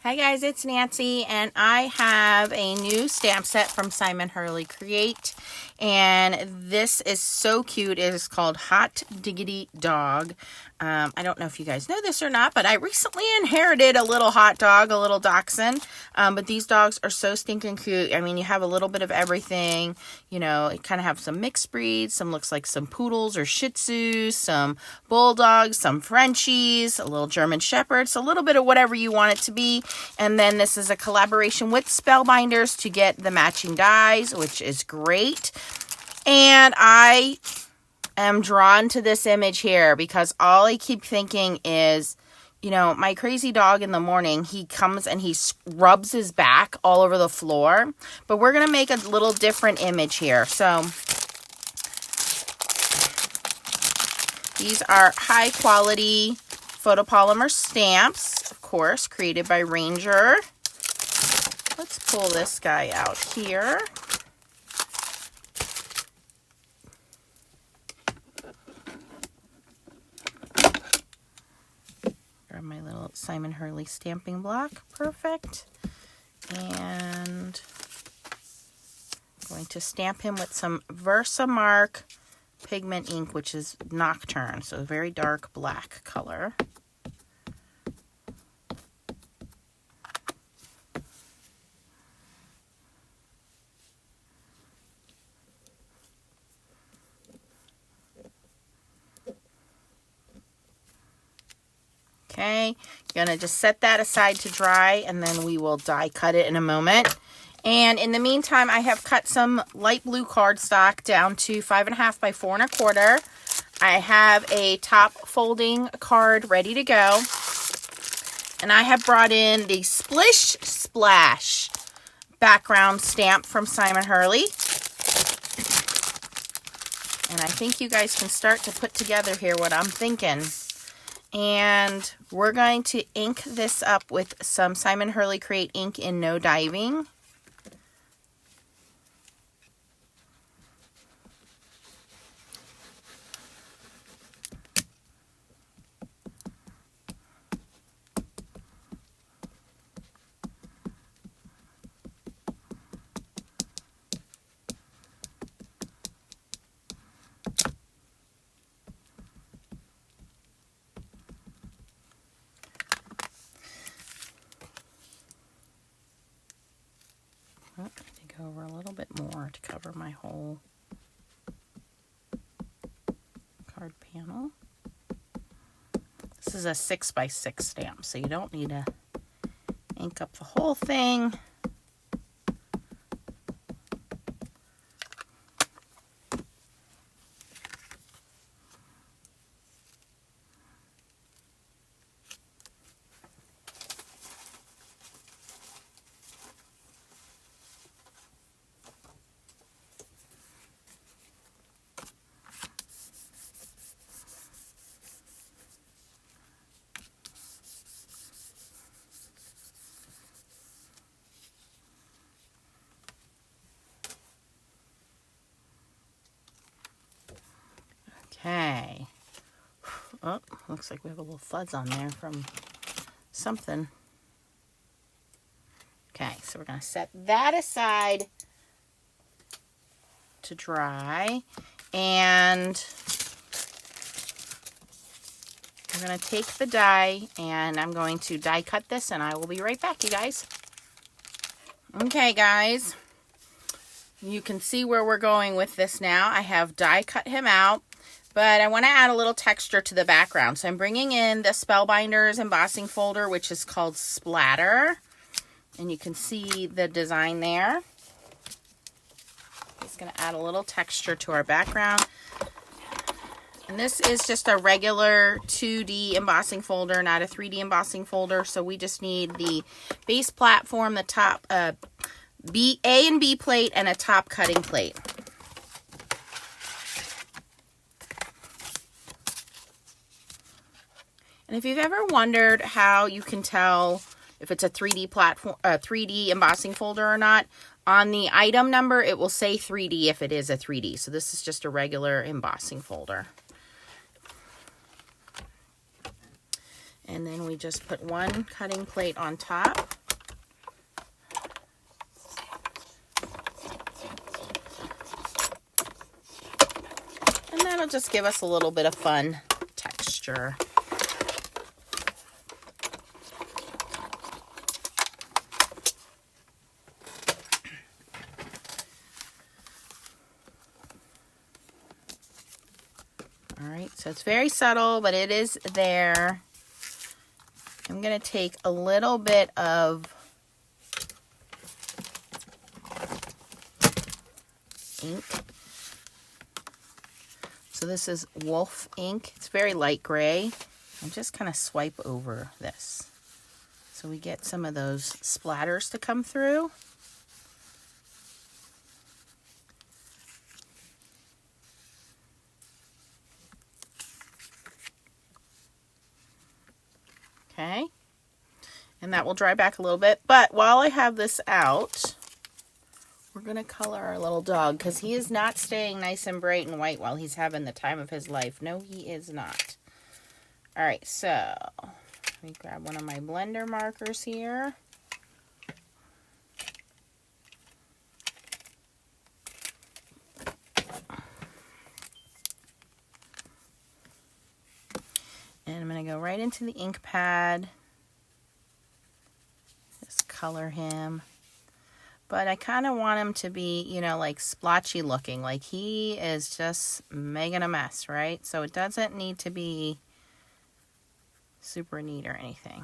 Hi guys, it's Nancy, and I have a new stamp set from Simon Hurley Create, and this is so cute. It is called Hot Diggity Dog. I don't know if you guys know this or not, but I recently inherited a little hot dog, a little dachshund, but these dogs are so stinking cute. I mean, you have a little bit of everything, you know, it kind of have some mixed breeds, some looks like some poodles or shih tzus, some bulldogs, some Frenchies, a little German shepherds, a little bit of whatever you want it to be. And then this is a collaboration with Spellbinders to get the matching dies, which is great. And I am drawn to this image here because all I keep thinking is, you know, my crazy dog in the morning, he comes and he rubs his back all over the floor. But we're going to make a little different image here. So these are high quality photopolymer stamps, of course, created by Ranger. Let's pull this guy out here. Grab my little Simon Hurley stamping block. Perfect. And I'm going to stamp him with some Versamark pigment ink, which is Nocturne, so a very dark black color. Okay, you're going to just set that aside to dry, and then we will die cut it in a moment. And in the meantime, I have cut some light blue cardstock down to 5.5 by 4 1/4. I have a top folding card ready to go. And I have brought in the Splish Splash background stamp from Simon Hurley. And I think you guys can start to put together here what I'm thinking. And we're going to ink this up with some Simon Hurley Create ink in No Diving. Oh, I need to go over a little bit more to cover my whole card panel. This is a 6 by 6 stamp, so you don't need to ink up the whole thing. Okay. Oh, looks like we have a little fuzz on there from something. Okay, so we're going to set that aside to dry. And I'm going to take the die and I'm going to die cut this, and I will be right back, you guys. Okay, guys. You can see where we're going with this now. I have die cut him out. But I want to add a little texture to the background. So I'm bringing in the Spellbinders embossing folder, which is called Splatter. And you can see the design there. It's going to add a little texture to our background. And this is just a regular 2D embossing folder, not a 3D embossing folder. So we just need the base platform, the top A and B plate, and a top cutting plate. And if you've ever wondered how you can tell if it's a 3D platform, 3D embossing folder or not, on the item number, it will say 3D if it is a 3D. So this is just a regular embossing folder. And then we just put one cutting plate on top. And that'll just give us a little bit of fun texture. All right, so it's very subtle, but it is there. I'm going to take a little bit of ink. So this is Wolf ink. It's very light gray. I'm just kind of swipe over this so we get some of those splatters to come through. Okay, and that will dry back a little bit. But while I have this out, we're going to color our little dog because he is not staying nice and bright and white while he's having the time of his life. No, he is not. All right, so let me grab one of my blender markers here. And I'm going to go right into the ink pad. Just color him. But I kind of want him to be, you know, like splotchy looking. Like he is just making a mess, right? So it doesn't need to be super neat or anything.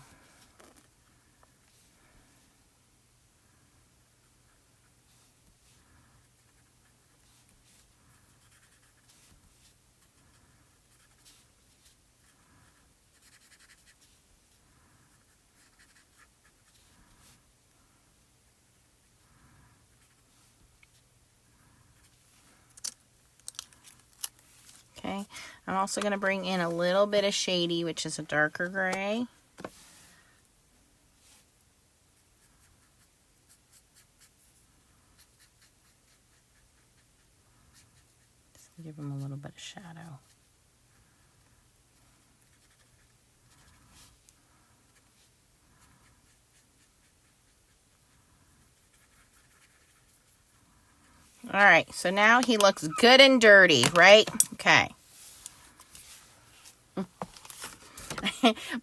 Okay, I'm also going to bring in a little bit of Shady, which is a darker gray. Just give him a little bit of shadow. All right, so now he looks good and dirty, right? Okay.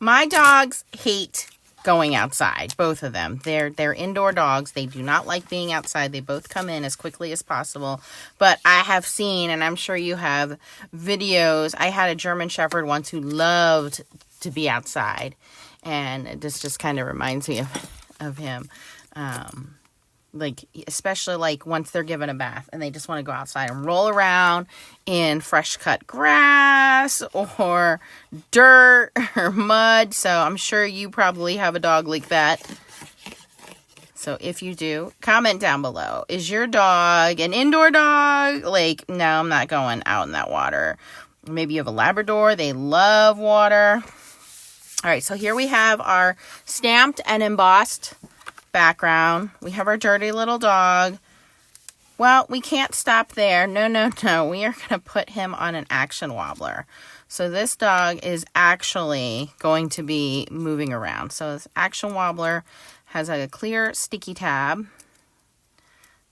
My dogs hate going outside, both of them. They're indoor dogs. They do not like being outside. They both come in as quickly as possible. But I have seen, and I'm sure you have, videos. I had a German Shepherd once who loved to be outside. And this just kind of reminds me of him. Like, especially like once they're given a bath and they just want to go outside and roll around in fresh cut grass or dirt or mud. So I'm sure you probably have a dog like that. So if you do, comment down below. Is your dog an indoor dog? Like, no, I'm not going out in that water. Maybe you have a Labrador. They love water. All right, so here we have our stamped and embossed background. We have our dirty little dog. Well, we can't stop there. No. We are going to put him on an action wobbler. So this dog is actually going to be moving around. So this action wobbler has like a clear sticky tab.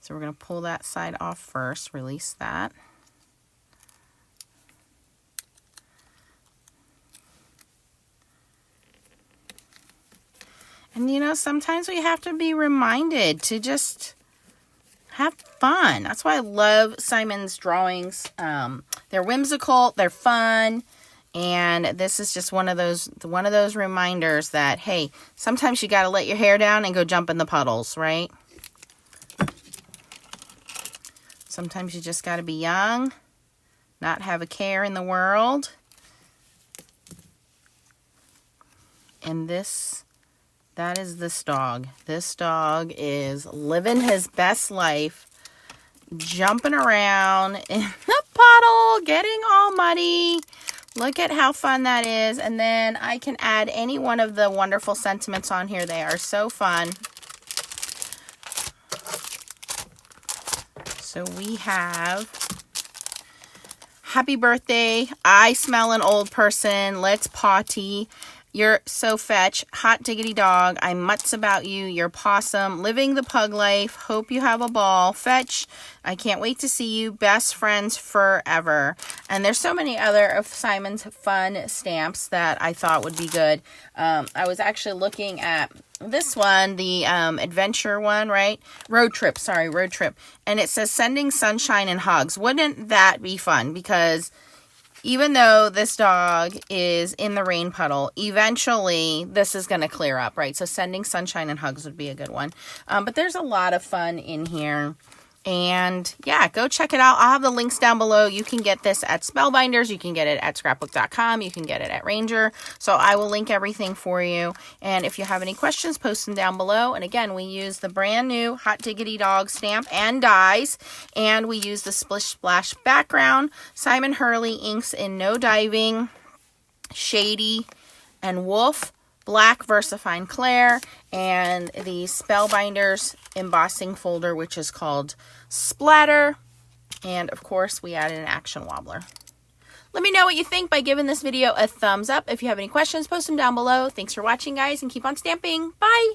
So we're going to pull that side off first, release that. And, you know, sometimes we have to be reminded to just have fun. That's why I love Simon's drawings. They're whimsical, they're fun, and this is just one of those reminders that, hey, sometimes you got to let your hair down and go jump in the puddles, right? Sometimes you just got to be young, not have a care in the world. And that is this dog. This dog is living his best life, jumping around in the puddle, getting all muddy. Look at how fun that is. And then I can add any one of the wonderful sentiments on here. They are so fun. So we have happy birthday. I smell an old person. Let's potty. You're so fetch. Hot Diggity Dog. I'm mutts about you. You're possum. Living the pug life. Hope you have a ball. Fetch. I can't wait to see you. Best friends forever. And there's so many other of Simon's fun stamps that I thought would be good. I was actually looking at this one, the adventure one, right? Road trip. And it says sending sunshine and hugs. Wouldn't that be fun? Because even though this dog is in the rain puddle, eventually this is going to clear up, right? So sending sunshine and hugs would be a good one. But there's a lot of fun in here. And yeah, go check it out. I'll have the links down below. You can get this at Spellbinders. You can get it at scrapbook.com. You can get it at Ranger. So I will link everything for you. And if you have any questions, post them down below. And again, we use the brand new Hot Diggity Dog stamp and dies. And we use the Splish Splash background. Simon Hurley inks in No Diving, Shady, and Wolf. Black VersaFine Claire, and the Spellbinders embossing folder, which is called Splatter. And of course, we added an action wobbler. Let me know what you think by giving this video a thumbs up. If you have any questions, post them down below. Thanks for watching, guys, and keep on stamping. Bye!